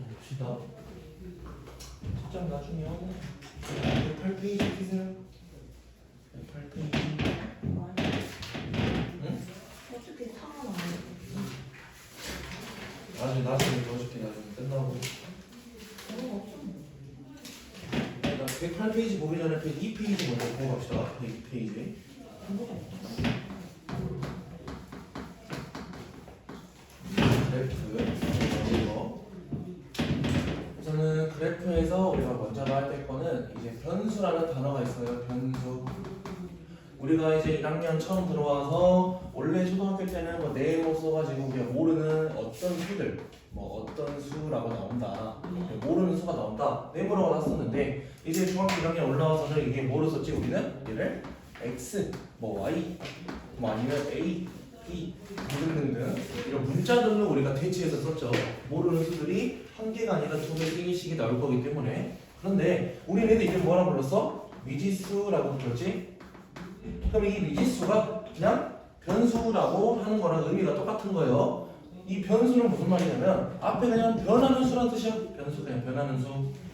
봅시다. 책장 나중에요. 8페이지 피세요. 8페이지. 응? 어차피 상관 안 해. 나중에 넣어줄게. 나중에 끝나고. 없어. 일단 108페이지 보기 전에 102페이지 먼저 보고 갑시다. 102페이지. 그래프. 이거. 우선은 그래프에서 우리가 먼저 봐야 될 거는 이제 변수라는 단어가 있어요. 변수. 우리가 이제 1학년 처음 들어와서 원래 초등학교 때는 뭐 네모 써가지고 우리가 모르는 어떤 수들, 뭐 어떤 수라고 나온다, 모르는 수가 나온다, 네모라고 났었는데 이제 중학교 1학년 올라와서는 이게 뭐로 썼지 우리는? 얘를 x, 뭐 y, 뭐 아니면 a, b 등등등 이런 문자들로 우리가 대체해서 썼죠. 모르는 수들이 한 개가 아니라 두 개, 세 개씩이 나올 거기 때문에. 그런데 우리는 이제 뭐라고 불렀어? 미지수라고 불렀지? 그럼 이 미지수가 그냥 변수라고 하는 거랑 의미가 똑같은 거예요. 이 변수는 무슨 말이냐면 앞에 그냥 변하는 수란 뜻이야. 변수 그냥 변하는 수.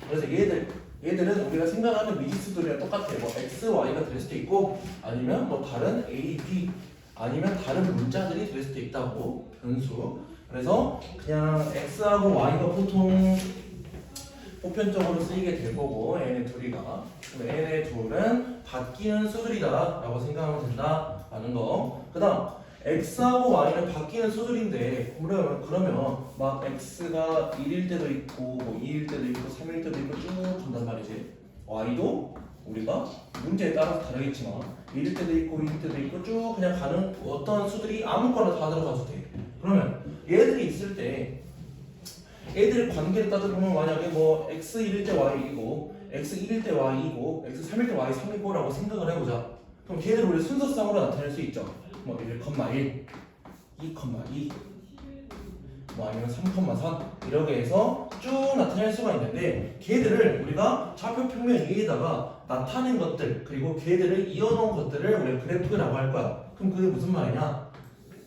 그래서 얘들은 우리가 생각하는 미지수들이랑 똑같아. 뭐 x, y가 될 수도 있고 아니면 뭐 다른 a, b 아니면 다른 문자들이 될 수도 있다고. 변수. 그래서 그냥 x하고 y가 보통 보편적으로 쓰이게 될 거고 얘네 둘이가. 그럼 얘네 둘은 바뀌는 수들이다 라고 생각하면 된다 라는 거. 그 다음 x하고 y는 바뀌는 수들인데 그러면 막 x가 1일 때도 있고 뭐 2일 때도 있고 3일 때도 있고 쭉 간단 말이지. y도 우리가 문제에 따라서 다르겠지만 1일 때도 있고 2일 때도 있고 쭉 그냥 가는 어떤 수들이 아무거나 다 들어가도 돼. 그러면 얘들이 있을 때 애들의 관계를 따져보면 만약에 뭐 x 1일 때 y이고 x 1일 때 y이고 x 3일 때 y 3이고 라고 생각을 해보자. 그럼 걔들 우리 순서상으로 나타낼 수 있죠. 뭐 1,1, 2,2 뭐 아니면 3,3 이렇게 해서 쭉 나타낼 수가 있는데 걔들을 우리가 좌표 평면 위에다가 나타낸 것들 그리고 걔들을 이어놓은 것들을 우리가 그래프라고 할 거야. 그럼 그게 무슨 말이냐?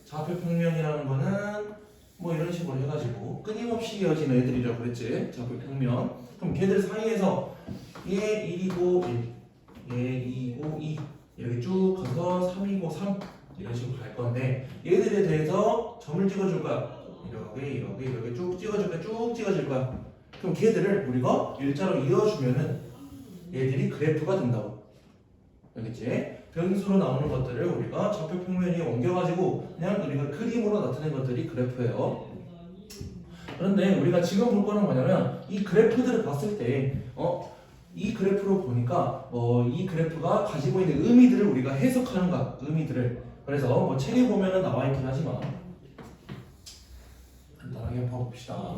좌표 평면이라는 거는 뭐 이런 식으로 해가지고 끊임없이 이어지는 애들이라고 그랬지. 좌표 평면. 그럼 걔들 사이에서 얘 1이고 1, 얘 2고 2 이렇게 쭉 가서 3이고 3 이런 식으로 갈 건데 얘들에 대해서 점을 찍어줄 거야. 이렇게 쭉 찍어줄 거야. 그럼 걔들을 우리가 일자로 이어주면은 얘들이 그래프가 된다고. 알겠지? 변수로 나오는 것들을 우리가 좌표 평면에 옮겨가지고 그냥 우리가 그림으로 나타낸 것들이 그래프예요. 그런데 우리가 지금 볼 거는 뭐냐면 이 그래프들을 봤을 때 이 그래프로 보니까 이 그래프가 가지고 있는 의미들을 우리가 해석하는 거야. 의미들을. 그래서 뭐 책에 보면은 나와 있긴 하지만 간단하게 한번 봐봅시다.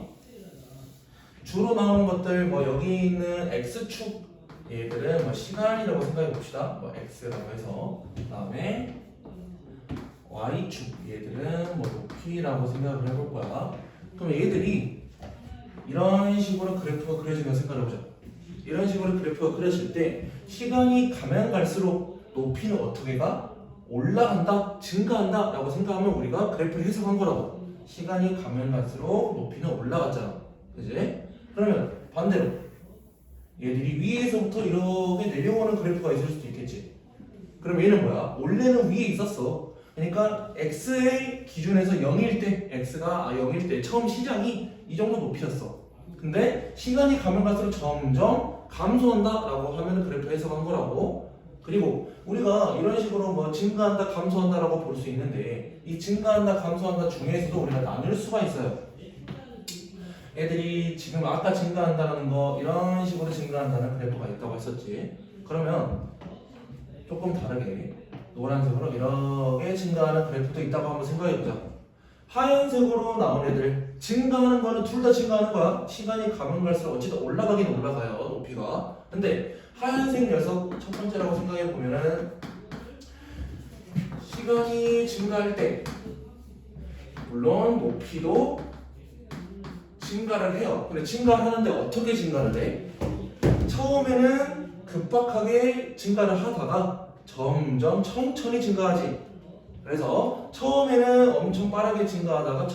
주로 나오는 것들 뭐 여기 있는 x축 얘들은 뭐 시간이라고 생각해 봅시다. 뭐 x라고 해서 그다음에 y축 얘들은 뭐 높이라고 생각을 해볼 거야. 그럼 얘들이 이런 식으로 그래프가 그려진다고 생각해 보자. 이런 식으로 그래프가 그려질 때 시간이 가면 갈수록 높이는 어떻게 가? 올라간다, 증가한다 라고 생각하면 우리가 그래프를 해석한 거라고. 시간이 가면 갈수록 높이는 올라갔잖아. 그지? 그러면 반대로 얘들이 위에서부터 이렇게 내려오는 그래프가 있을 수도 있겠지. 그럼 얘는 뭐야? 원래는 위에 있었어. 그러니까 x의 기준에서 0일 때 x가 0일 때 처음 시작이 이 정도 높이였어. 근데 시간이 가면 갈수록 점점 감소한다 라고 하면 그래프 해석한 거라고. 그리고 우리가 이런 식으로 뭐 증가한다 감소한다 라고 볼 수 있는데 이 증가한다 감소한다 중에서도 우리가 나눌 수가 있어요. 애들이 지금 아까 증가한다는 거 이런 식으로 증가한다는 그래프가 있다고 했었지. 그러면 조금 다르게 노란색으로 이렇게 증가하는 그래프도 있다고 한번 생각해보자. 하얀색으로 나온 애들 증가하는 거는 둘 다 증가하는 거야. 시간이 가면 갈수록 어쨌든 올라가긴 올라가요 높이가. 근데 하얀색 녀석 첫 번째라고 생각해보면은 시간이 증가할 때 물론 높이도 증가를 해요. 근데 증가하는데 어떻게 증가를 해? 처음에는 급박하게 증가를 하다가 점점 천천히 증가하지. 그래서 처음에는 엄청 빠르게 증가하다가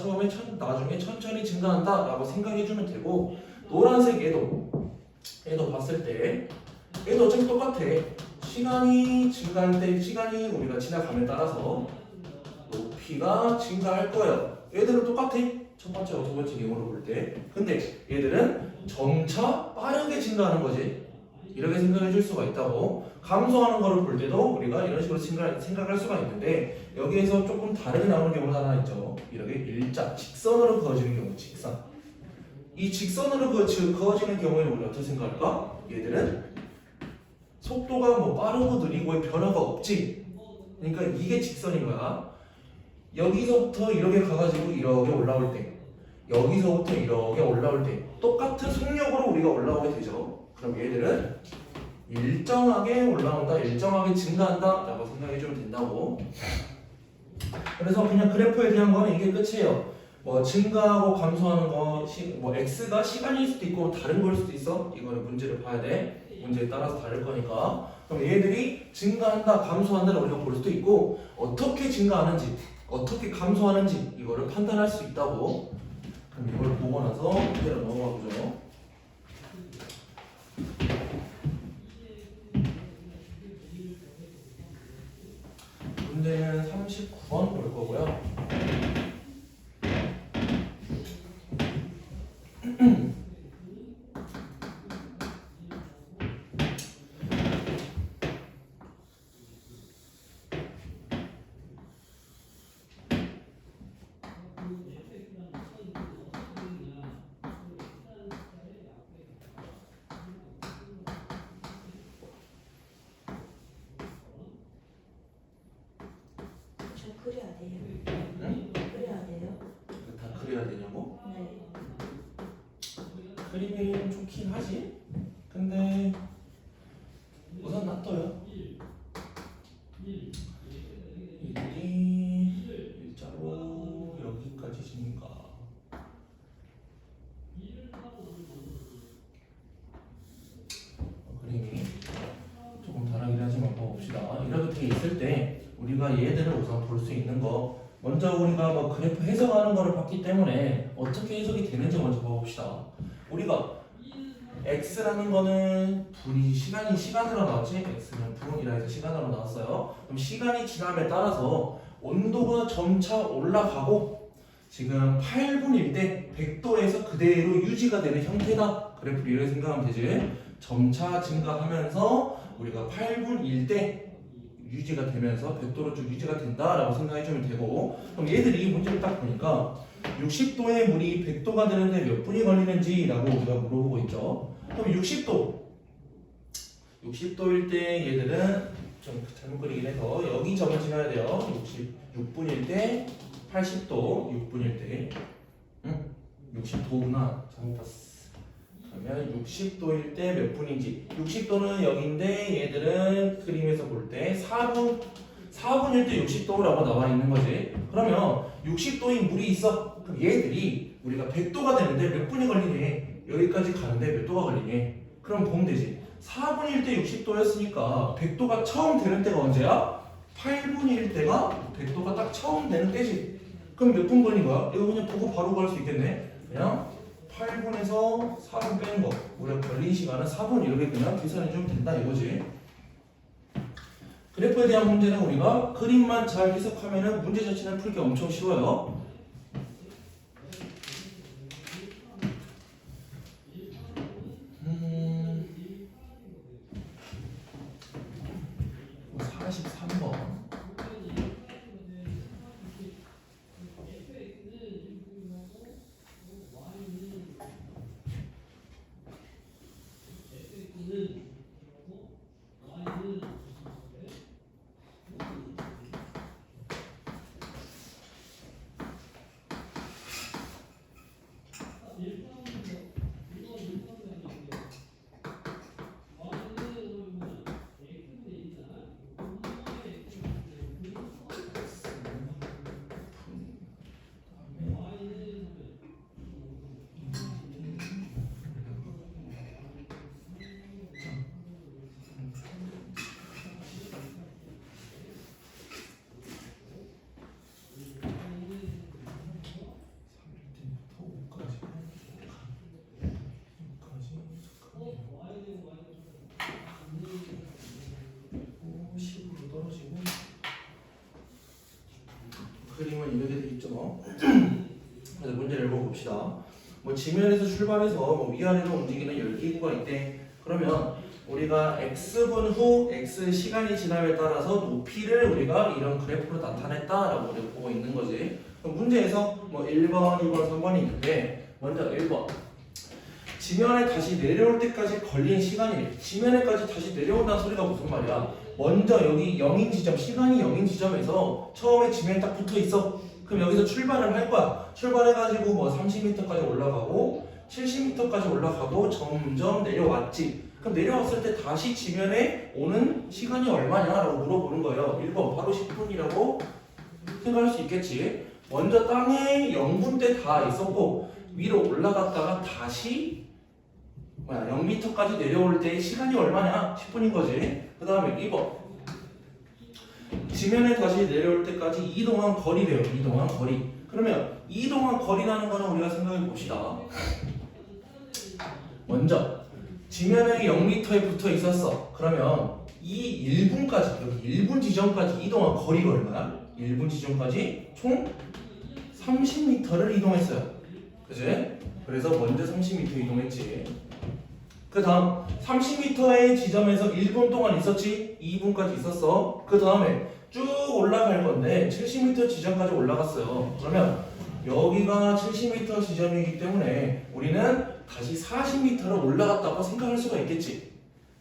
나중에 천천히 증가한다라고 생각해주면 되고 노란색 얘도 봤을 때 얘도 어차피 똑같아. 시간이 증가할 때 시간이 우리가 지나감에 따라서 높이가 증가할 거예요. 얘들은 똑같아. 첫 번째와 두 번째 경우로 볼 때. 근데 얘들은 점차 빠르게 증가하는 거지. 이렇게 생각해 줄 수가 있다고. 감소하는 거를 볼 때도 우리가 이런 식으로 생각할 수가 있는데 여기에서 조금 다르게 나오는 경우가 하나 있죠. 이렇게 일자, 직선으로 그어지는 경우, 직선. 이 직선으로 그어지는 경우에는 우리가 어떻게 생각할까? 얘들은 속도가 뭐 빠르고 느리고의 변화가 없지. 그러니까 이게 직선인 거야. 여기서부터 이렇게 가가지고 이렇게 올라올 때, 여기서부터 이렇게 올라올 때 똑같은 속력으로 우리가 올라오게 되죠. 그럼 얘들은 일정하게 올라온다, 일정하게 증가한다 라고 생각해주면 된다고. 그래서 그냥 그래프에 대한 거는 이게 끝이에요. 뭐 증가하고 감소하는 거, 뭐 x가 시간일 수도 있고 다른 거일 수도 있어. 이거는 문제를 봐야 돼. 문제에 따라서 다를 거니까. 그럼 얘들이 증가한다, 감소한다를 우리가 볼 수도 있고 어떻게 증가하는지, 어떻게 감소하는지 이거를 판단할 수 있다고. 그럼 이걸 보고 나서 문제로 넘어가 보죠. 문제는 39번 볼 거고요. 저 그려야 돼요. 응? 그려야 돼요. 다 그려야 되냐고? 네. 그림이 좋긴 하지. 근데 우선 놔둬요. 이들이 일자로 여기까지 지니까 그림이 조금 다르긴 하지만 봐봅시다. 이렇게 돼 있을 때 우리가 얘들을 우선 볼 수 있는 거, 먼저 우리가 뭐 그래프 해석하는 거를 봤기 때문에 어떻게 해석이 되는지 먼저 봐봅시다. 우리가 x라는 거는 시간으로 나왔지? x는 분이라 해서 시간으로 나왔어요. 그럼 시간이 지남에 따라서 온도가 점차 올라가고 지금 8분일 때 100도에서 그대로 유지가 되는 형태다. 그래프를 이렇게 생각하면 되지. 점차 증가하면서 우리가 8분일 때 유지가 되면서 100도로 쭉 유지가 된다라고 생각해주면 되고, 그럼 얘들이 문제를 딱 보니까 60도의 물이 100도가 되는데 몇 분이 걸리는지라고 우리가 물어보고 있죠. 그럼 60도일 때 얘들은 좀 잘못 그리긴 해서 여기 점을 지나야 돼요. 66분일 때 80도, 6분일 때 60도구나. 잘못 봤어. 그러면 60도일 때 몇 분인지, 60도는 여기인데 얘들은 그림에서 볼 때 4분일 때 60도라고 나와 있는 거지. 그러면 60도인 물이 있어. 그럼 얘들이 우리가 100도가 되는데 몇 분이 걸리니? 여기까지 가는데 몇 도가 걸리니? 그럼 보면 되지. 4분일 때 60도였으니까 100도가 처음 되는 때가 언제야? 8분일 때가 100도가 딱 처음 되는 때지. 그럼 몇 분 걸린 거야? 이거 그냥 보고 바로 구할 수 있겠네. 그냥 8분에서 4분 빼는 거, 우리가 걸린 시간은 4분 이렇게 그냥 계산해주면 된다 이거지. 그래프에 대한 문제는 우리가 그림만 잘 해석하면은 문제 자체는 풀기 엄청 쉬워요. 음, 43번. 있어서. 그래서 문제를 읽어봅시다. 뭐 지면에서 출발해서 뭐 위아래로 움직이는 열기구가 있대. 그러면 우리가 x분 후 x 시간이 지남에 따라서 높이를 우리가 이런 그래프로 나타냈다라고 우리가 보고 있는 거지. 그럼 문제에서 뭐 1번, 2번, 3번이 있는데 먼저 1번. 지면에 다시 내려올 때까지 걸린 시간이래. 지면에까지 다시 내려온다는 소리가 무슨 말이야? 먼저 여기 0인 지점, 시간이 0인 지점에서 처음에 지면에 딱 붙어 있어. 그럼 여기서 출발을 할 거야. 출발해가지고 뭐 30m까지 올라가고 70m까지 올라가고 점점 내려왔지. 그럼 내려왔을 때 다시 지면에 오는 시간이 얼마냐라고 물어보는 거예요. 1번 바로 10분이라고 생각할 수 있겠지. 먼저 땅에 0분 때 다 있었고 위로 올라갔다가 다시 0m까지 내려올 때 시간이 얼마냐? 10분인 거지. 그 다음에 2번 지면에 다시 내려올 때까지 이동한 거리래요. 이동한 거리. 그러면 이동한 거리라는 거는 우리가 생각해 봅시다. 먼저 지면에 0m에 붙어 있었어. 그러면 이 1분까지 여기 1분 지점까지 이동한 거리가 얼마야? 1분 지점까지 총 30m를 이동했어요. 그지? 그래서 먼저 30m 이동했지. 그 다음 30m의 지점에서 1분 동안 있었지. 2분까지 있었어. 그 다음에 쭉 올라갈 건데 70m 지점까지 올라갔어요. 그러면 여기가 70m 지점이기 때문에 우리는 다시 40m를 올라갔다고 생각할 수가 있겠지.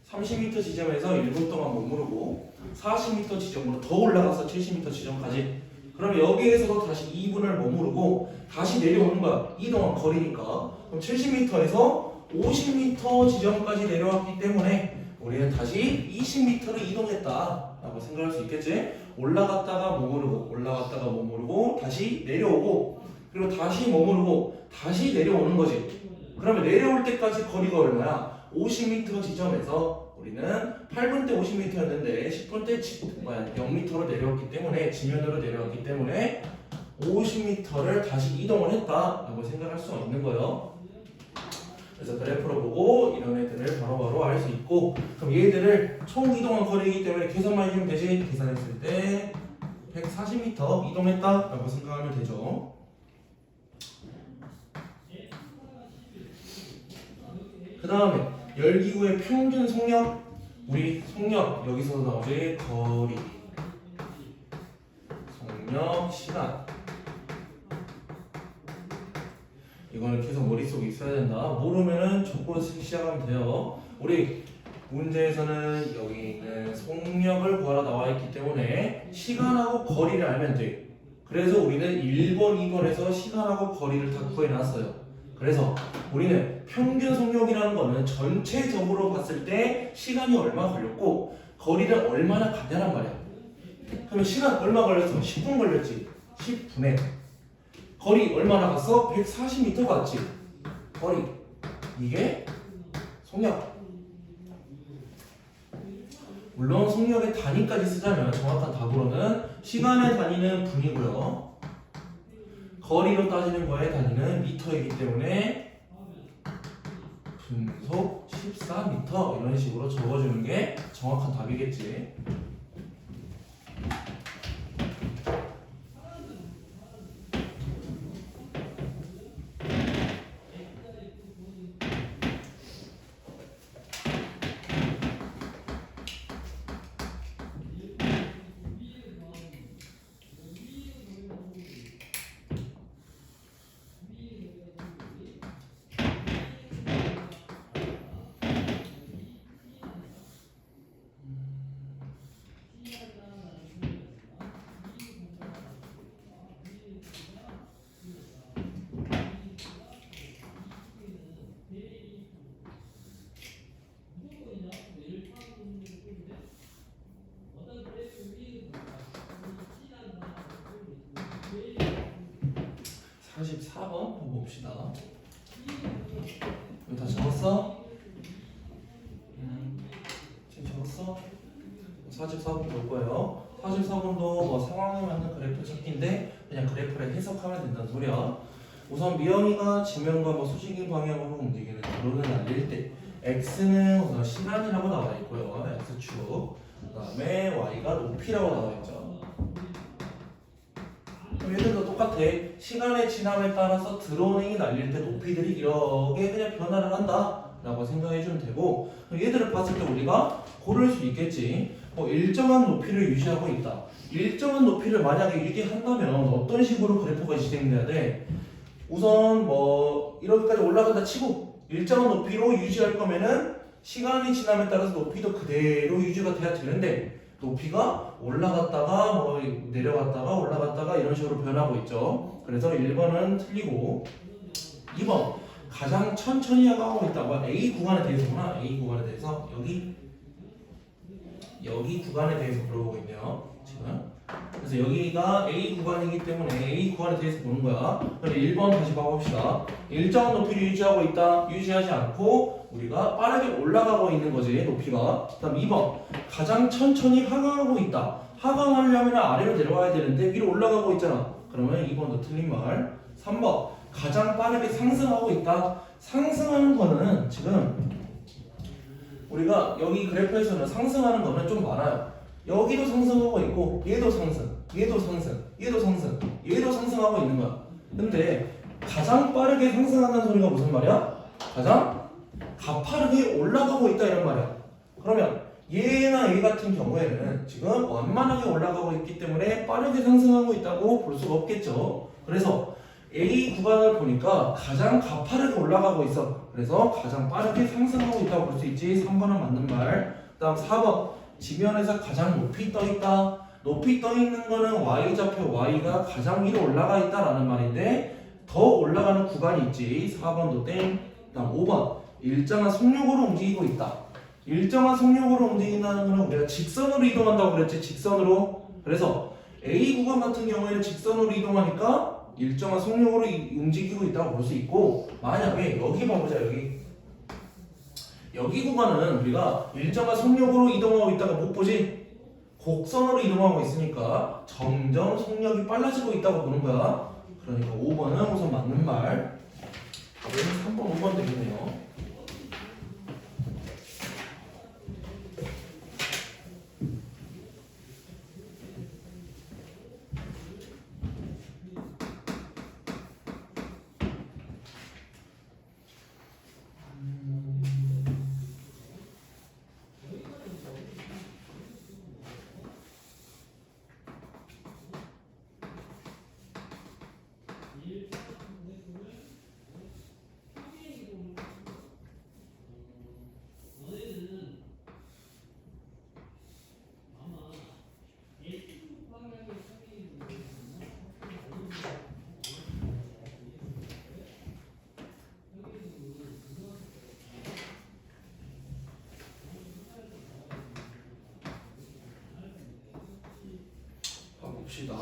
30m 지점에서 1분 동안 머무르고 40m 지점으로 더 올라가서 70m 지점까지. 그럼 여기에서도 다시 2분을 머무르고 다시 내려오는 거야. 이동한 거리니까. 그럼 70m에서 50m 지점까지 내려왔기 때문에 우리는 다시 20m를 이동했다라고 생각할 수 있겠지. 올라갔다가 머무르고 올라갔다가 머무르고 다시 내려오고 그리고 다시 머무르고 다시 내려오는 거지. 그러면 내려올 때까지 거리가 얼마야? 50m 지점에서 우리는 8분 때 50m였는데 10분 때 0m로 내려왔기 때문에 지면으로 내려왔기 때문에 50m를 다시 이동을 했다라고 생각할 수가 있는 거예요. 그래서 그래프로 보고 이런 애들을 바로바로 알 수 있고, 그럼 얘들을 총 이동한 거리이기 때문에 계산만 해주면 되지. 계산했을 때 140m 이동했다라고 생각하면 되죠. 그 다음에 열기구의 평균 속력, 우리 속력 여기서 나오지. 거리, 속력, 시간. 이거는 계속 머릿속에 있어야 된다. 모르면은 적고 시작하면 돼요. 우리 문제에서는 여기 있는 속력을 구하러 나와 있기 때문에 시간하고 거리를 알면 돼. 그래서 우리는 1번, 2번에서 시간하고 거리를 다 구해놨어요. 그래서 우리는 평균 속력이라는 거는 전체적으로 봤을 때 시간이 얼마 걸렸고 거리를 얼마나 갔냐란 말이야. 그러면 시간 얼마 걸렸어? 10분 걸렸지. 10분에 거리 얼마나 갔어? 140m 갔지. 거리. 이게 속력. 물론 속력의 단위까지 쓰자면 정확한 답으로는 시간의 단위는 분이고요. 거리로 따지는 거의 단위는 미터이기 때문에 분속 14m 이런 식으로 적어주는 게 정확한 답이겠지. 한번 봅시다. 이거 다 적었어? 지금 적었어? 44번 볼 거예요. 44번도 뭐 상황에 맞는 그래프 찾기인데 그냥 그래프를 해석하면 된다는 소리야. 우선 미영이가 지면과 뭐 수직인 방향으로 움직이는 도로를 날릴 때 x는 우선 시간이라고 나와 있고요. x축. 그 다음에 y가 높이라고 나와 있죠. 그럼 얘들도 똑같아. 시간의 지남에 따라서 드로닝이 날릴 때 높이들이 이렇게 그냥 변화를 한다 라고 생각해주면 되고, 그럼 얘들을 봤을 때 우리가 고를 수 있겠지. 뭐 일정한 높이를 유지하고 있다. 일정한 높이를 만약에 유지한다면 어떤 식으로 그래프가 진행돼야 돼? 우선 뭐 이렇게까지 올라간다 치고 일정한 높이로 유지할 거면은 시간이 지남에 따라서 높이도 그대로 유지가 돼야 되는데, 높이가 올라갔다가 뭐 내려갔다가 올라갔다가 이런 식으로 변하고 있죠. 그래서 1번은 틀리고, 2번 가장 천천히 가고 있다. A 구간에 대해서구나. A 구간에 대해서 여기 구간에 대해서 물어보고 있네요 지금. 그래서 여기가 A 구간이기 때문에 A 구간에 대해서 보는 거야. 그럼 1번 다시 봐봅시다. 일정한 높이를 유지하고 있다. 유지하지 않고 우리가 빠르게 올라가고 있는 거지, 높이가. 그다음 2번 가장 천천히 하강하고 있다. 하강하려면 아래로 내려와야 되는데 위로 올라가고 있잖아. 그러면 2번도 틀린 말. 3번 가장 빠르게 상승하고 있다. 상승하는 거는 지금 우리가 여기 그래프에서는 상승하는 거는 좀 많아요. 여기도 상승하고 있고 얘도 상승, 얘도 상승, 얘도 상승, 얘도 상승하고 있는 거야. 근데 가장 빠르게 상승한다는 소리가 무슨 말이야? 가장 가파르게 올라가고 있다 이런 말이야. 그러면 얘나 얘 같은 경우에는 지금 완만하게 올라가고 있기 때문에 빠르게 상승하고 있다고 볼 수가 없겠죠. 그래서 A 구간을 보니까 가장 가파르게 올라가고 있어. 그래서 가장 빠르게 상승하고 있다고 볼 수 있지. 3번은 맞는 말. 그 다음 4번 지면에서 가장 높이 떠 있다. 높이 떠 있는 거는 Y좌표 Y가 가장 위로 올라가 있다라는 말인데, 더 올라가는 구간이 있지. 4번도 땡. 그 다음 5번 일정한 속력으로 움직이고 있다. 일정한 속력으로 움직인다는 거는 우리가 직선으로 이동한다고 그랬지. 직선으로. 그래서 A 구간 같은 경우에는 직선으로 이동하니까 일정한 속력으로 움직이고 있다고 볼 수 있고, 만약에 여기 봐보자. 여기 구간은 우리가 일정한 속력으로 이동하고 있다가 못 보지? 곡선으로 이동하고 있으니까 점점 속력이 빨라지고 있다고 보는 거야. 그러니까 5번은 우선 맞는 말. 답은 3번, 5번 되겠네요. 봅시다.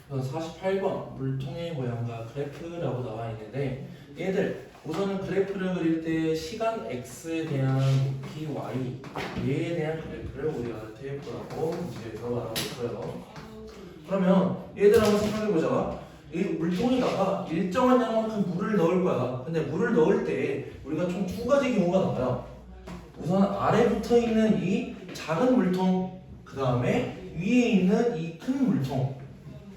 48번 물통의 모양과 그래프라고 나와 있는데, 얘들 우선은 그래프를 그릴 때 시간 x에 대한 높이 y에 대한 그래프를 우리가 테이프라고 문제에서 말하고 있어요. 그러면 얘들 한번 생각해보자. 이 물통에다가 일정한 양만큼 물을 넣을 거야. 근데 물을 넣을 때 우리가 총 두 가지 경우가 나와요. 우선 아래 붙어 있는 이 작은 물통, 그 다음에 위에 있는 이 큰 물통.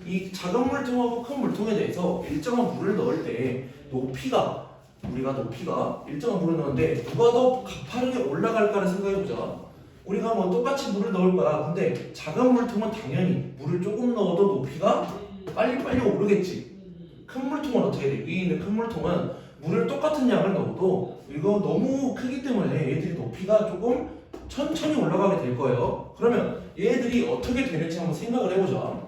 이 작은 물통하고 큰 물통에 대해서 일정한 물을 넣을 때 우리가 높이가 일정한 물을 넣는데 누가 더 가파르게 올라갈까를 생각해보자. 우리가 뭐 똑같이 물을 넣을 거야. 근데 작은 물통은 당연히 물을 조금 넣어도 높이가 빨리빨리 오르겠지. 큰 물통은 어떻게 돼? 위에 있는 큰 물통은 물을 똑같은 양을 넣어도 이거 너무 크기 때문에 얘들이 높이가 조금 천천히 올라가게 될 거예요. 그러면 얘들이 어떻게 되는지 한번 생각을 해보자.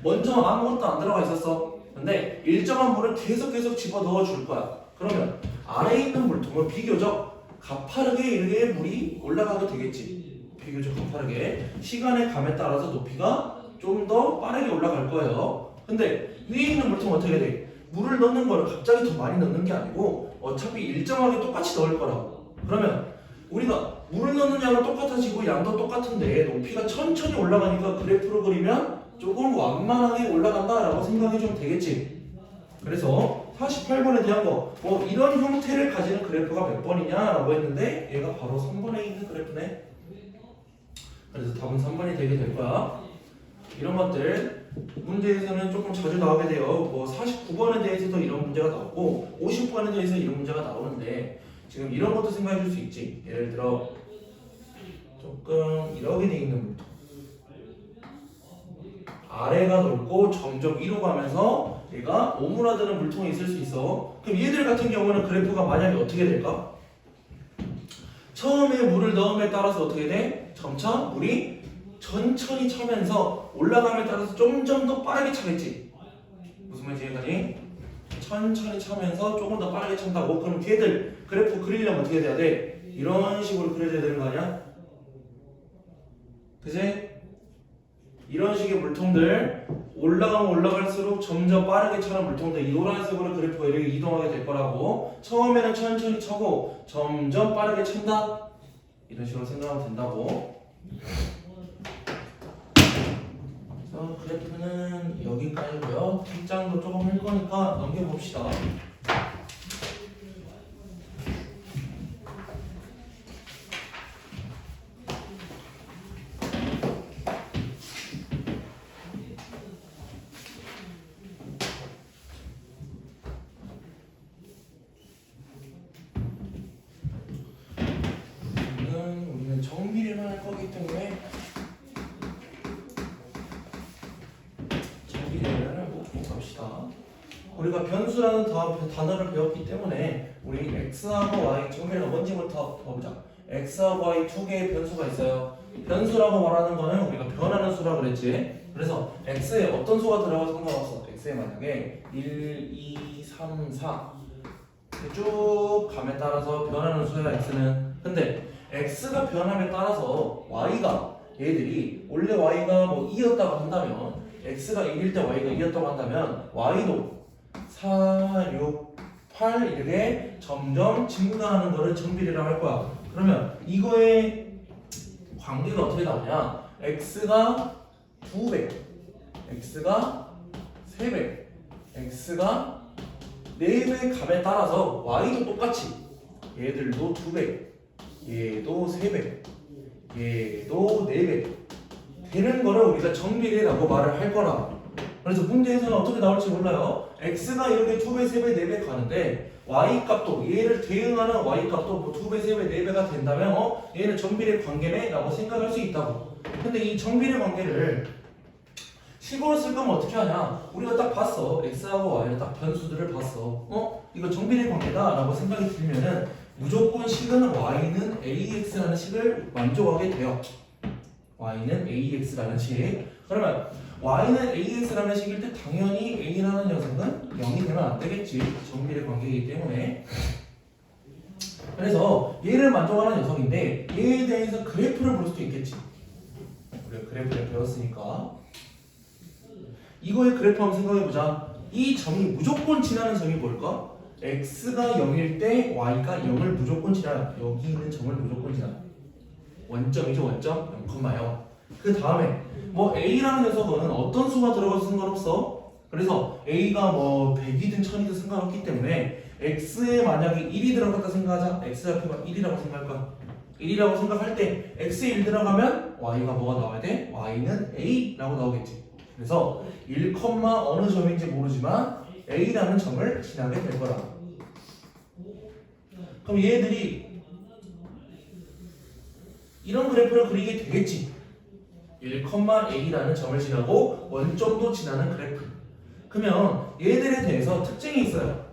먼저 아무것도 안 들어가 있었어. 근데 일정한 물을 계속 집어 넣어 줄 거야. 그러면 아래에 있는 물통은 비교적 가파르게 이렇게 물이 올라가게 되겠지. 비교적 가파르게. 시간의 감에 따라서 높이가 좀 더 빠르게 올라갈 거예요. 근데 위에 있는 물통은 어떻게 돼? 물을 넣는 거를 갑자기 더 많이 넣는 게 아니고 어차피 일정하게 똑같이 넣을 거라고. 그러면 우리가 물을 넣는 양은 똑같아지고 양도 똑같은데 높이가 천천히 올라가니까 그래프로 그리면 조금 완만하게 올라간다라고 생각해주면 되겠지. 그래서 48번에 대한 거, 이런 형태를 가지는 그래프가 몇 번이냐라고 했는데 얘가 바로 3번에 있는 그래프네. 그래서 답은 3번이 되게 될 거야. 이런 것들 문제에서는 조금 자주 나오게 돼요. 뭐 49번에 대해서도 이런 문제가 나오고 50번에 대해서 이런 문제가 나오는데 지금 이런 것도 생각해 줄 수 있지. 예를 들어 조금 이렇게 돼 있는 물통. 아래가 넓고 점점 위로 가면서 얘가 오므라드는 물통이 있을 수 있어. 그럼 얘들 같은 경우는 그래프가 만약에 어떻게 될까? 처음에 물을 넣음에 따라서 어떻게 돼? 점차 물이 천천히 차면서 올라감에 따라서 점점 더 빠르게 차겠지. 무슨 말인지 이해가니? 천천히 차면서 조금 더 빠르게 찬다고. 그럼 걔들 그래프 그리려면 어떻게 돼야 돼? 이런 식으로 그려줘야 되는 거 아니야? 그지? 이런 식의 물통들 올라가면 올라갈수록 점점 빠르게 차는 물통들 이 노란색으로 그래프가 이렇게 이동하게 될 거라고. 처음에는 천천히 차고 점점 빠르게 찬다. 이런 식으로 생각하면 된다고. 그래서 그래프는 여기까지고요. 뒷장도 조금 할 거니까 넘겨봅시다. 우리는 정비례만 할 거기 때문에 정비례를 보고 갑시다. 우리가 변수라는 단어를 배웠기 때문에 우리 x하고 y 정비례가 뭔지부터 보자. x하고 y 두 개의 변수가 있어요. 변수라고 말하는 거는 우리가 변하는 수라고 그랬지. 그래서 x에 어떤 수가 들어가서 상관없어. x에 만약에 1, 2, 3, 4 쭉 감에 따라서 변하는 수야 x는. 근데 x가 변함에 따라서 y가 얘들이 원래 y가 뭐 2였다고 한다면 x가 1일 때 y가 2였다고 한다면 y도 4, 6, 8 이렇게 점점 증가하는 거를 정비례라고 할 거야. 그러면 이거의 관계가 어떻게 나오냐? x가 2배, x가 3배, x가 4배 값에 따라서 y도 똑같이 얘들도 2배, 얘도 3배, 얘도 4배 되는 거를 우리가 정비례라고 말을 할 거라. 그래서 문제에서는 어떻게 나올지 몰라요. x가 이렇게 2배, 3배, 4배 가는데 y 값도 얘를 대응하는 y 값도 뭐 2배, 3배, 4배가 된다면 얘는 정비례 관계네? 라고 생각할 수 있다고. 근데 이 정비례 관계를 식으로 쓸 거면 어떻게 하냐? 우리가 딱 봤어. x하고 y를 딱 변수들을 봤어. 이거 정비례 관계다 라고 생각이 들면은 무조건 식은 y는 ax라는 식을 만족하게 돼요. y는 ax라는 식. 그러면 y는 ax라는 식일 때 당연히 a라는 녀석은 0이 되면 안 되겠지. 정비례 관계이기 때문에. 그래서 얘를 만족하는 녀석인데 얘에 대해서 그래프를 볼 수도 있겠지. 우리가 그래프를 배웠으니까 이거의 그래프 한번 생각해보자. 이 점이 무조건 지나는 점이 뭘까? x가 0일 때 y가 0을 무조건 지나요. 여기 있는 점을 무조건 지나요. 원점이죠. 원점 0,0. 그 다음에 뭐 a라는 녀석은 어떤 수가 들어가도 상관없어. 그래서 a가 뭐 100이든 1000이든 상관없기 때문에 x에 만약에 1이 들어갔다 생각하자. x 좌표가 1이라고 생각할 거야. 1이라고 생각할 때 x에 1 들어가면 y가 뭐가 나와야 돼? y는 a라고 나오겠지. 그래서 1, 어느 점인지 모르지만 a라는 점을 지나게 될 거라. 그럼 얘들이 이런 그래프를 그리게 되겠지. 1, a라는 점을 지나고 원점도 지나는 그래프. 그러면 얘들에 대해서 특징이 있어요.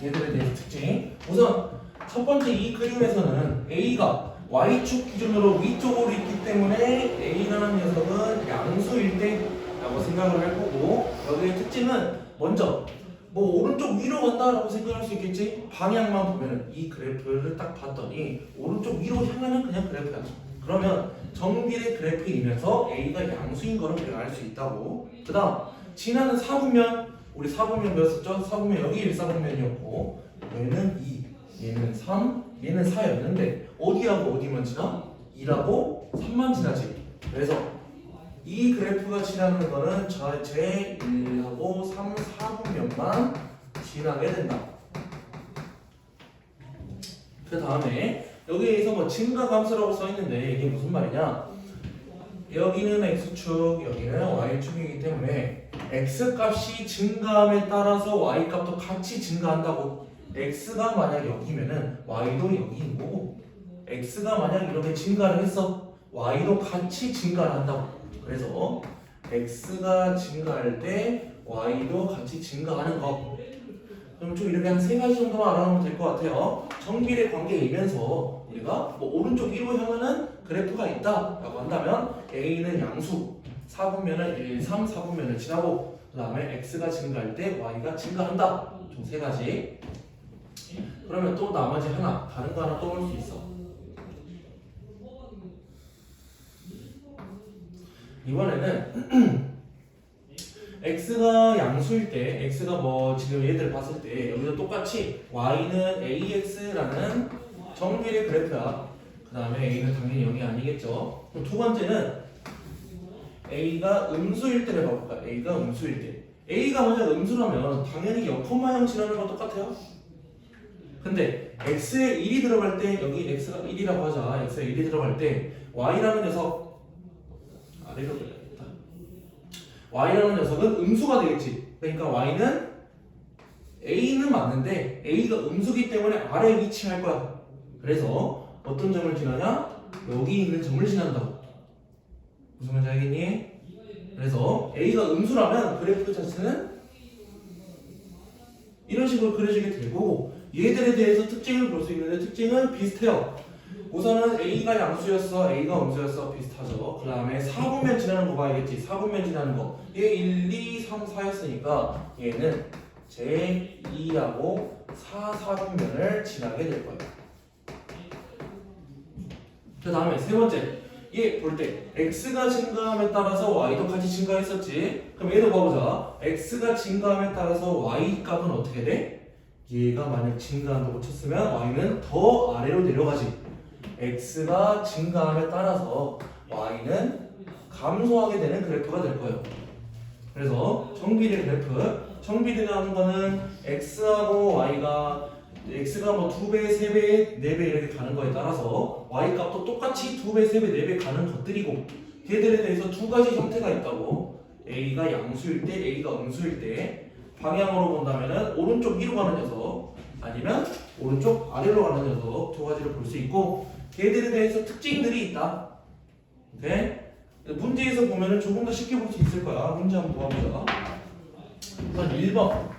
얘들에 대해서 특징. 우선 첫 번째 이 그림에서는 a가 y축 기준으로 위쪽으로 있기 때문에 a라는 녀석은 양수일 때라고 생각을 할 거고, 여기의 특징은 먼저 뭐 오른쪽 위로 간다라고 생각할 수 있겠지. 방향만 보면은 이 그래프를 딱 봤더니 오른쪽 위로 향하는 그냥 그래프야. 그러면 정비례 그래프이면서 a가 양수인 거를 우리가 알 수 있다고. 그 다음 지나는 사분면, 우리 사분면 배웠었죠? 사분면 여기 1사분면이었고 얘는 2, 얘는 3, 얘는 4였는데 어디하고 어디만 지나? 2라고 3만 지나지. 그래서 이 그래프가 지나는 거는 제 1하고 3, 4분면만 지나게 된다. 그 다음에 여기에서 뭐 증가감수라고 써있는데 이게 무슨 말이냐? 여기는 x축, 여기는 y축이기 때문에 x값이 증가함에 따라서 y값도 같이 증가한다고. x가 만약 여기면은 y도 여기 있는 거고, x가 만약 이렇게 증가를 했어, y도 같이 증가를 한다고. 그래서 x가 증가할 때 y도 같이 증가하는 거. 그럼 좀 이렇게 한 3가지 정도만 알아놓으면 될 것 같아요. 정비례 관계이면서 우리가 뭐 오른쪽 위로 향하는 그래프가 있다 라고 한다면 A는 양수, 4분면을 1, 3, 4분면을 지나고 그 다음에 X가 증가할 때 Y가 증가한다. 총 3가지. 그러면 또 나머지 하나, 다른 거 하나 또 올 수 있어. 이번에는 x가 양수일 때, x가 뭐 지금 얘들 봤을 때 여기서 똑같이 y는 ax라는 정비례 그래프야. 그 다음에 a는 당연히 0이 아니겠죠. 그럼 두 번째는 a가 음수일 때를 봐볼까? a가 음수일 때, a가 만약 음수라면 당연히 0, 형식이라는 건 똑같아요. 근데 x에 1이 들어갈 때, 여기 x가 1이라고 하자. x에 1이 들어갈 때 y라는 녀석, 아래로 그려야겠다. y라는 녀석은 음수가 되겠지. 그러니까 y는 a는 맞는데 a가 음수기 때문에 아래에 위치할 거야. 그래서 어떤 점을 지나냐? 여기 있는 점을 지난다고. 무슨 말인지 알겠니? 그래서 a가 음수라면 그래프 자체는 이런 식으로 그려지게 될 거고, 얘들에 대해서 특징을 볼 수 있는데 특징은 비슷해요. 우선은 a가 양수였어, a가 음수였어, 비슷하죠. 그 다음에 4분면 지나는 거 봐야겠지. 4분면 지나는 거, 얘 1, 2, 3, 4였으니까 얘는 제2하고 4분면을 지나게 될 거예요. 그 다음에 세 번째, 얘 볼 때 x가 증가함에 따라서 y도 같이 증가했었지. 그럼 얘도 봐보자. x가 증가함에 따라서 y 값은 어떻게 돼? 얘가 만약 증가한다고 쳤으면 y는 더 아래로 내려가지. x가 증가함에 따라서 y는 감소하게 되는 그래프가 될 거예요. 그래서 정비례 그래프, 정비례라는 거는 x하고 y가 뭐 2배, 3배, 4배 이렇게 가는 거에 따라서 y 값도 똑같이 2배, 3배, 4배 가는 것들이고, 걔들에 대해서 두 가지 형태가 있다고. a가 양수일 때, a가 음수일 때 방향으로 본다면은 오른쪽 위로 가는 녀석 아니면 오른쪽 아래로 가는 녀석, 두 가지를 볼 수 있고, 걔들에 대해서 특징들이 있다. 오케이? 문제에서 보면은 조금 더 쉽게 볼 수 있을 거야. 문제 한번 보아보자. 우선 1번,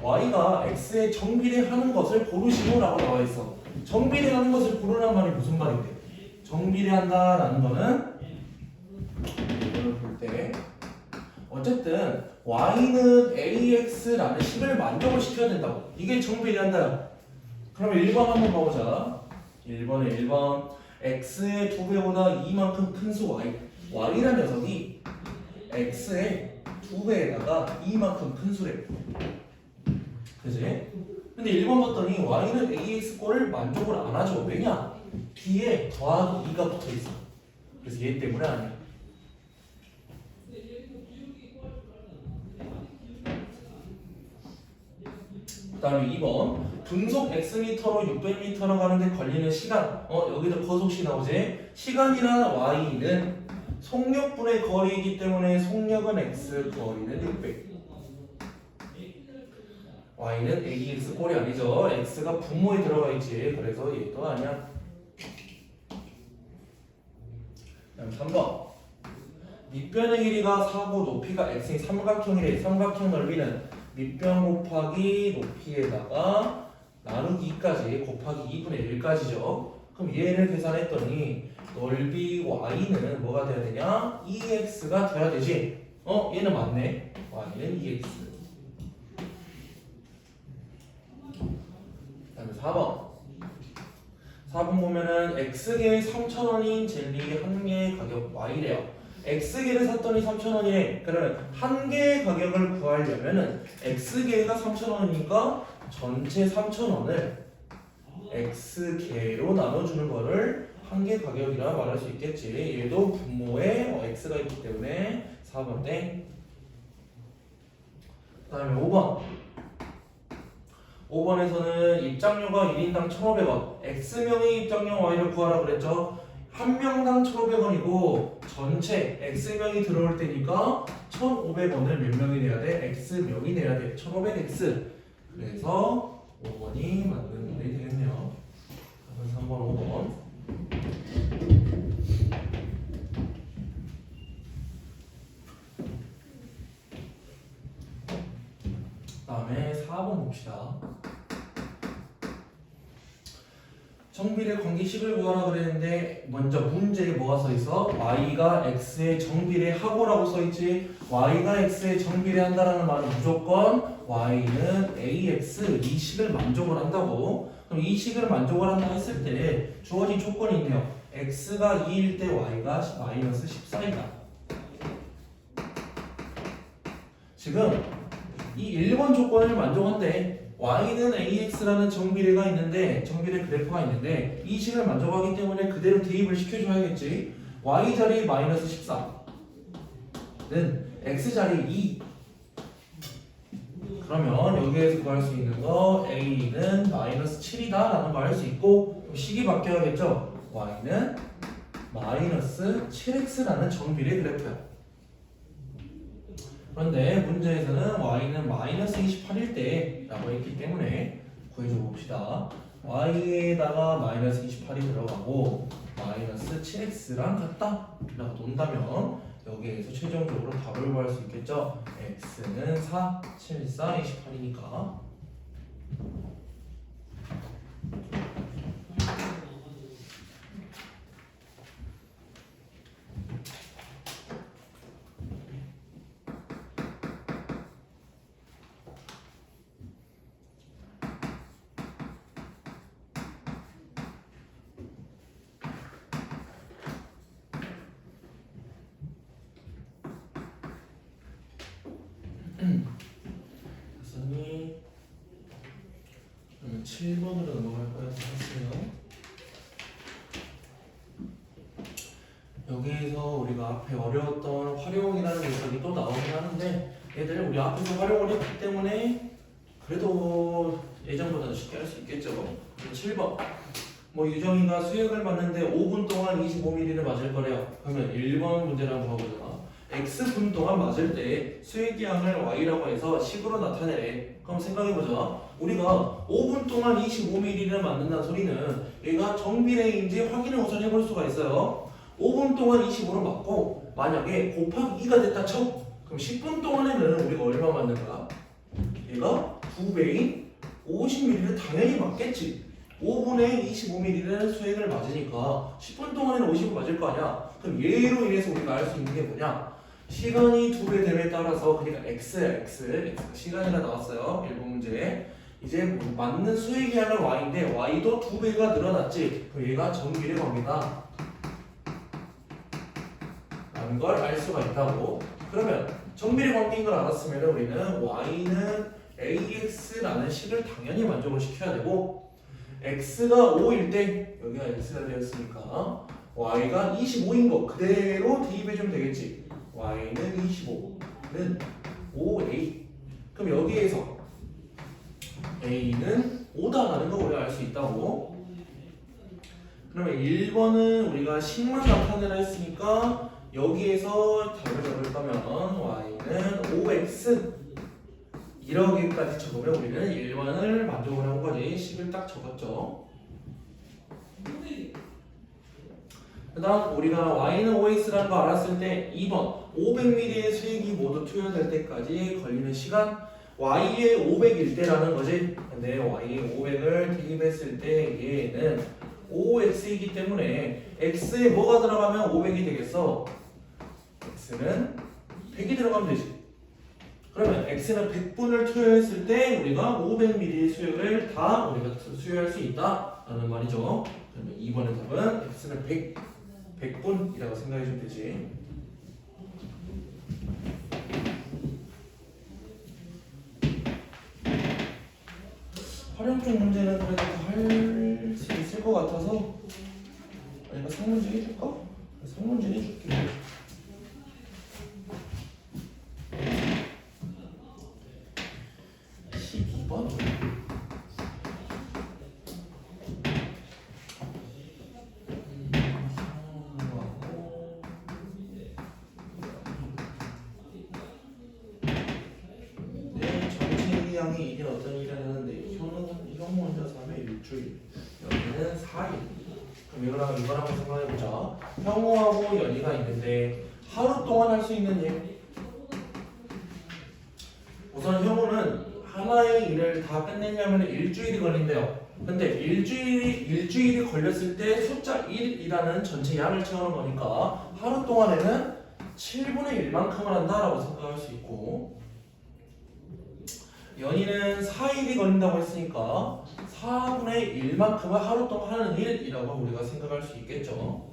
y가 x에 정비례하는 것을 고르시오라고 나와 있어. 정비례하는 것을 고르란 말이 무슨 말인데? 정비례한다라는 거는 이걸 볼 때 어쨌든 y는 ax라는 식을 만족을 시켜야 된다고. 이게 정비례한다. 그러면 1번 한번 봐보자. 1번에 1번, x의 2배보다 2만큼 큰 수 y, y라는 녀석이 x의 2배에다가 2만큼 큰 수래. 그지? 근데 1번 봤더니 y는 ax꼴을 만족을 안 하죠. 왜냐? 뒤에 더하기 2가 붙어 있어. 그래서 얘 때문에 아니야. 그 다음에 2번, 분속 x미터로 600m로 가는데 걸리는 시간. 여기도 거속시 나오지? 시간이란 y는 속력분의 거리이기 때문에 속력은 x, 거리는 600. y는 ax 꼴이 아니죠. x가 분모에 들어가 있지. 그래서 얘도 아니야. 그다음 3번, 밑변의 길이가 4고 높이가 x인 삼각형이래. 삼각형 넓이는 밑변 곱하기 높이에다가 나누기 2까지 곱하기 2분의 1까지죠. 그럼 얘를 계산했더니 넓이 y는 뭐가 돼야 되냐? 2x가 돼야 되지. 얘는 맞네. y는 2x. 그 다음에 4번, 4번 보면은 x개에 3,000원인 젤리 한 개의 가격 y래요. x개를 샀더니 3,000원이래. 그러면 한 개의 가격을 구하려면은 x개가 3,000원이니까 전체 3,000원을 x개로 나눠주는 거를 한 개 가격이라 말할 수 있겠지. 얘도 분모에 x가 있기 때문에 4번 땡. 그 다음에 5번, 5번에서는 입장료가 1인당 1,500원, x명의 입장료 y를 구하라 그랬죠. 한 명당 1,500원이고 전체 X명이 들어올 때니까 1,500원을 몇 명이 내야 돼? X명이 내야 돼. 1,500X. 그래서 5번이 맞는 말이 되겠네요. 그래서 3번, 5번. 다음에 4번 봅시다. 정비례 관계식을 구하라 그랬는데 먼저 문제에 뭐가 써있어? y가 x의 정비례 하고라고 써있지. y가 x의 정비례 한다라는 말은 무조건 y는 ax 이 식을 만족을 한다고. 그럼 이 식을 만족을 한다 했을 때 주어진 조건이 있네요. x가 2일 때 y가 마이너스 14이다. 지금 이 1번 조건을 만족한대. y는 ax라는 정비례가 있는데 정비례 그래프가 있는데 이 식을 만족하기 때문에 그대로 대입을 시켜줘야겠지. y 자리 마이너스 14는 x 자리 2. 그러면 여기에서 구할 수 있는 거 a는 마이너스 7이다 라는 걸 알 수 있고 식이 바뀌어야겠죠. y는 마이너스 7x라는 정비례 그래프야. 그런데 문제에서는 y는 마이너스 28일 때 라고 했기 때문에 구해줘 봅시다. y에다가 마이너스 28이 들어가고 마이너스 7x랑 같다 라고 논다면 여기에서 최종적으로 답을 구할 수 있겠죠. x는 4, 7, 4, 28이니까 됐었니? 그러면 7번으로 넘어갈까요? 됐어요. 여기에서 우리가 앞에 어려웠던 활용이라는 녀석이 또 나오긴 하는데 얘들 우리 앞에서 활용을 했기 때문에 그래도 예전보다는 쉽게 할 수 있겠죠. 7번 뭐 유정이가 수액을 맞는데 5분 동안 25ml를 맞을 거래요. 그러면 1번 문제를 한번 봐보자. X분 동안 맞을 때 수액의 양을 Y라고 해서 식으로 나타내래. 그럼 생각해보자. 우리가 5분 동안 25ml를 맞는다는 소리는 얘가 정비례인지 확인을 우선 해볼 수가 있어요. 5분 동안 25로 맞고 만약에 곱하기 2가 됐다 쳐. 그럼 10분 동안에는 우리가 얼마 맞는가? 얘가 2배인 50ml를 당연히 맞겠지. 5분에 25ml를 수액을 맞으니까 10분 동안에는 50을 맞을 거 아니야. 그럼 얘로 인해서 우리가 알 수 있는 게 뭐냐? 시간이 2배 됨에 따라서 그러니까 x 시간이라 나왔어요. 1번 문제. 이제 맞는 수액의 양은 y인데 y도 2배가 늘어났지. 그럼 얘가 정비례 관계다 라는 걸 알 수가 있다고. 그러면 정비례 관계인 걸 알았으면 우리는 y는 ax라는 식을 당연히 만족을 시켜야 되고 x가 5일 때 여기가 x가 되었으니까 y가 25인 거 그대로 대입해주면 되겠지. y는 25는 5a. 그럼 여기에서 a는 5다라는 거 우리가 알 수 있다고. 그러면 1번은 우리가 식만 나타내라 했으니까 여기에서 답을 적을 거면 y는 5x 이렇게까지 적으면 우리는 1번을 만족을 한 거지. 식을 딱 적었죠. 그 다음 우리가 y는 5x라는 거 알았을 때 2번 500ml의 수액이 모두 투여될 때까지 걸리는 시간 y의 500일 때라는 거지. 근데 y의 500을 대입했을 때 얘는 5x이기 때문에 x에 뭐가 들어가면 500이 되겠어? x는 100이 들어가면 되지. 그러면 x는 100분을 투여했을 때 우리가 500ml 수액을 다 우리가 수여할 수 있다라는 말이죠. 그러면 2번의 답은 x는 100분이라고 생각해 주면 되지. 활용 쪽 문제는 그래도 할 수 있을 것 같아서 아니면 상문제 해줄까? 상문제 해줄게. 양이 이게 어떤 일을 하는데 형은 혼자 3의 일주일, 여기는 4일. 그럼 이거랑 생각해보자. 형우하고 연희가 있는데 하루 동안 할 수 있는 일. 우선 형우는 하나의 일을 다 끝내려면 일주일이 걸린대요. 근데 일주일이 걸렸을 때 숫자 1이라는 전체 양을 채우는 거니까 하루 동안에는 7분의 1만큼을 한다라고 생각할 수 있고, 연희는 4일이 걸린다고 했으니까 4분의 1만큼을 하루 동안 하는 일이라고 우리가 생각할 수 있겠죠.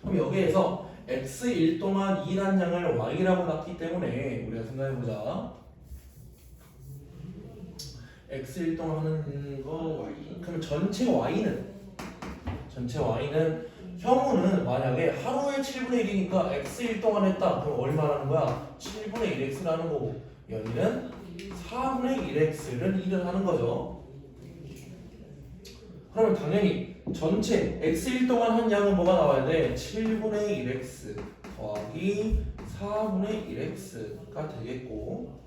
그럼 여기에서 x1 동안 일한 양을 y라고 놨기 때문에 우리가 생각해보자. x1 동안 하는 거 y. 그럼 전체 y는 형우는 만약에 하루에 7분의 1이니까 x1 동안 했다. 그럼 얼마라는 거야? 7분의 1x라는 거고, 연희는 4분의 1x를 일을 하는 거죠. 그러면 당연히 전체 x1 동안 한 양은 뭐가 나와야 돼? 7분의 1x 더하기 4분의 1x가 되겠고,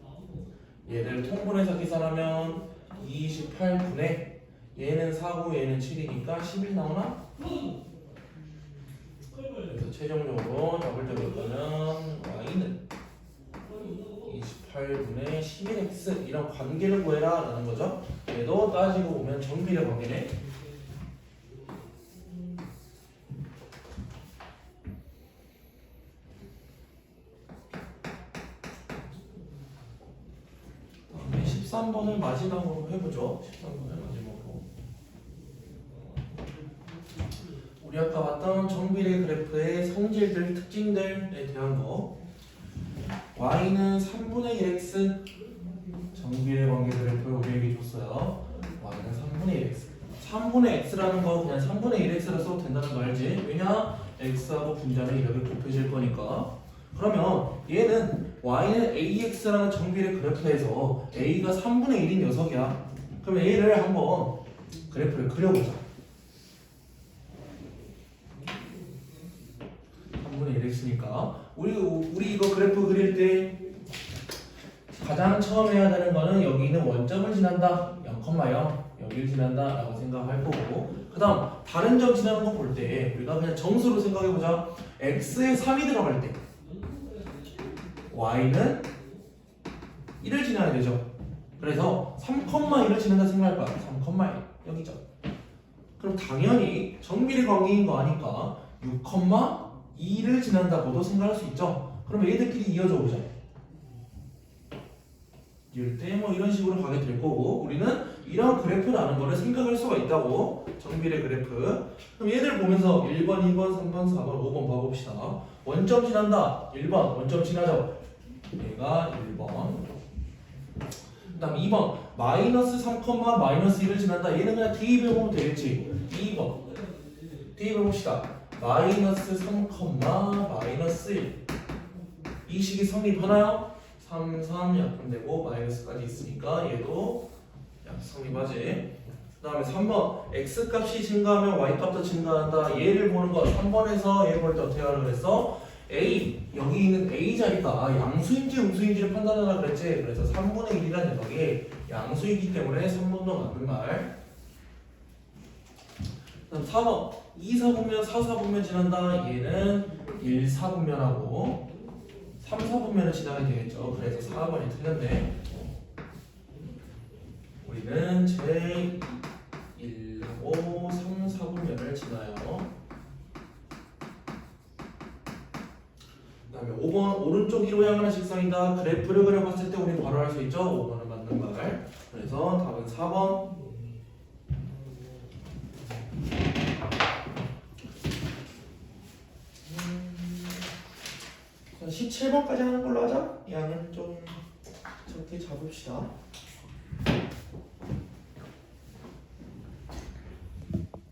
얘를 통분해서 계산하면 28분의 얘는 4고 얘는 7이니까 11 나오나? 그래서 최종적으로 답을 적을 거는 y는 28분의 11x 이런 관계를 구해라 라는 거죠. 얘도 따지고 보면 정비례 관계네. 다음에 13번을 마지막으로 해보죠. 13번을 마지막으로. 우리 아까 봤던 정비례 그래프의 성질들, 특징들에 대한 거. y는 3분의 1x 정비례 관계 그래프를 우리에게 줬어요. y는 3분의 1x. 3분의 x라는 거 그냥 3분의 1x라 써도 된다는 거 알지? 왜냐? x하고 분자는 이렇게 곱해질 거니까. 그러면 얘는 y는 ax라는 정비례 그래프에서 a가 3분의 1인 녀석이야. 그럼 얘를 한번 그래프를 그려보자. 3분의 1x니까 우리 이거 그래프 그릴 때 가장 처음 해야 되는 거는 여기 있는 원점을 지난다 0,0 여기를 지난다 라고 생각할 거고, 그 다음 다른 점 지나는 거 볼 때 우리가 그냥 정수로 생각해보자. x에 3이 들어갈 때 y는 1을 지나야 되죠. 그래서 3,1을 지난다 생각할 거야. 3,1 여기죠. 그럼 당연히 정비례 관계인 거 아니까 6,2를 지난다고도 생각할 수 있죠. 그럼 얘들끼리 이어져 보자. 이럴 때 뭐 이런 식으로 가게 될 거고, 우리는 이런 그래프라는 거를 생각할 수가 있다고. 정비례 그래프. 그럼 얘들 보면서 1번, 2번, 3번, 4번, 5번 봐봅시다. 원점 지난다. 1번 원점 지나죠. 얘가 1번. 그 다음 2번 마이너스 3, 마이너스 1을 지난다. 얘는 그냥 대입해보면 되겠지. 2번 대입해봅시다. 마이너스 3, 마이너스 1. 이 식이 성립하나요? 3, 3 약분되고 마이너스까지 있으니까 얘도 성립하지. 그 다음에 3번 x값이 증가하면 y값도 증가한다. 얘를 보는 거 3번에서 얘 볼 때 어떻게 하라고 그랬어? a 여기 있는 a 자리가 양수인지 음수인지를 판단하라 그랬지. 그래서 3분의 1이라는 녀석이 양수이기 때문에 3번도 맞는 말. 그다음 4번 2, 4분면 4, 4분면 지난다. 얘는 1, 4분면하고 3, 4분면을 지나게 되겠죠. 그래서 4번이 틀렸네. 우리는 제 1하고 3, 4분면을 지나요. 그 다음에 5번 오른쪽 위로 향하는 직선이다. 그래프를 그려봤을 때 우리 바로 할 수 있죠. 5번은 맞는 말. 그래서 답은 4번. 17번까지 하는 걸로 하자. 양을 좀 적게 잡읍시다.